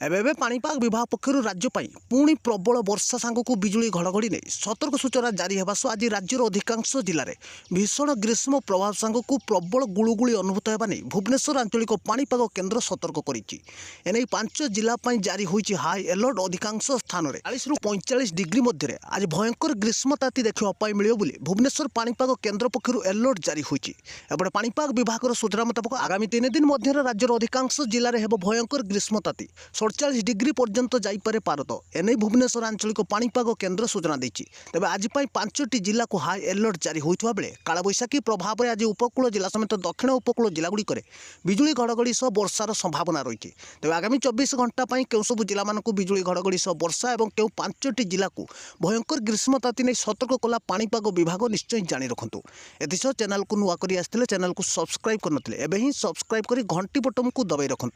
एबे पाणीपाग विभाग पक्षर राज्य पुणी प्रबल वर्षा सांगक बिजुली घड़घड़ी नहीं सतर्क सूचना जारी होगा सह आज राज्यर अधिकांश जिले में भीषण ग्रीष्म प्रभाव सांगक प्रबल गुड़गुड़ी अनुभूत होगा नहीं भुवनेश्वर आंचलिक पाणीपाग केन्द्र सतर्क करने 5 जिला जारी होती हाई अलर्ट अधिकांश स्थान में 40 ରୁ 45 डिग्री मध्य आज भयंकर ग्रीष्मताती देखा मिले भुवनेश्वर पाणीपाग केन्द्र पक्षर अलर्ट जारी होती पाणीपाग विभाग सूचना मुताबक आगामी 3 दिन मध्य राज्यर अधिकांश जिले में भयंकर ग्रीष्मताती 47 डिग्री पर्यंत जाइपे पारद एने भुवनेश्वर आंचलिक पाणीपाग केन्द्र सूचना देती तेज आज 5टी जिला को हाई अलर्ट जारी होता बेले कालबैशाखी प्रभाव में आज उपकूल जिला समेत दक्षिण उपकूल जिलागुड़िक बिजुली घड़घड़ी सह वर्षार संभावना रही तेज आगामी 24 घंटा क्यों सब जिला बिजुली घड़घड़ी सह वर्षा और क्यों 5टी जिला को भयंकर ग्रीष्मताती नहीं सतर्क कला पाणीपाग विभाग निश्चय जाणी रखु एसह चैनल को नुआ कर आसते चैनल को सब्सक्राइब करनथिले एबे ही सब्सक्राइब करी घंटी बटन को दबाई रखु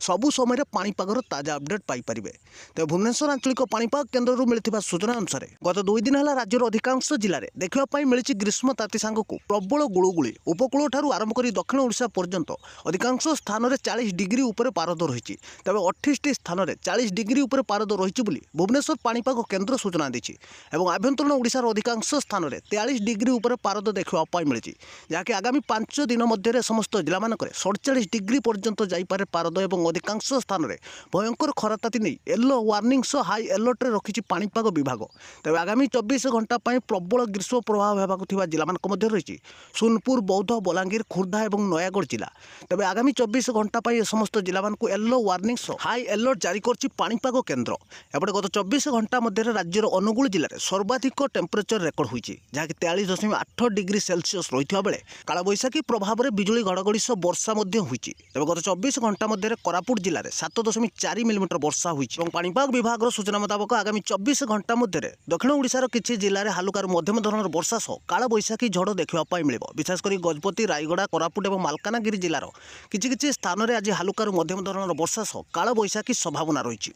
सबु समय पाणीपागर ताजा अपडेट पाइपर तेज भुवनेश्वर आंचलिक पाणीपाग केन्द्र मिलता सूचना अनुसार गत 2 दिन है राज्यर अधिकांश जिले में देखा मिली ग्रीष्मताती सांगक प्रबल गुड़गुड़ी उपकूल ठार आरंभ कर दक्षिण ओडिशा पर्यंत अधिकांश स्थान में 40 डिग्री उपर पारद रही तेज 28 स्थान में 40 डिग्री उपर पारद रही भुवनेश्वर पाणीपाग केन्द्र सूचना देती आभ्यंतरण ओडिशार अधिकांश स्थान में 43 डिग्री उपर पारद देखा मिली जहाँकि आगामी 5 दिन मध्य समस्त जिला में 47 डिग्री पर्यंत जाइपे पारद और अधिकांश स्थान में भयंकर खराताती नहीं येलो वार्निंग सह हाई अलर्ट रखी पाणीपाग विभाग तेज आगामी 24 घंटा प्रबल ग्रीष्म प्रभाव होगा जिला रही सोनपुर बौद्ध बलांगीर खुर्धा और नयागढ़ जिला तेज आगामी 24 घंटा समस्त जिला येलो वार्निंग सह हाई अलर्ट जारी कर पाणीपाग केन्द्र एपटे गत 24 घंटा मध्य राज्यर अनुगुल जिले में सर्वाधिक टेम्परेचर रेकर्ड होती जहाँकि 43.8 डिग्री सेल्सियस रही बेले कालबैशाखी प्रभाव में बिजुली घड़घड़ी सह वर्षा होती गत 24 घंटा मध्य कोरापुट जिले में 7.4 मिलीमीटर वर्षा होती पाणीपाग विभाग सूचना मुताबक आगामी 24 घंटा मध्य दक्षिण ओडिशार किछि जिले में हालुकार मध्यम धरणर वर्षा सह कालबैशाखी झड़ देखा मिले विशेषकर गजपति रायगड़ा कोरापुट और मालकानगिरी जिलार किछि स्थान में आज हालुकार मध्यम धरणर वर्षा सह कालबैशाखी संभावना रही।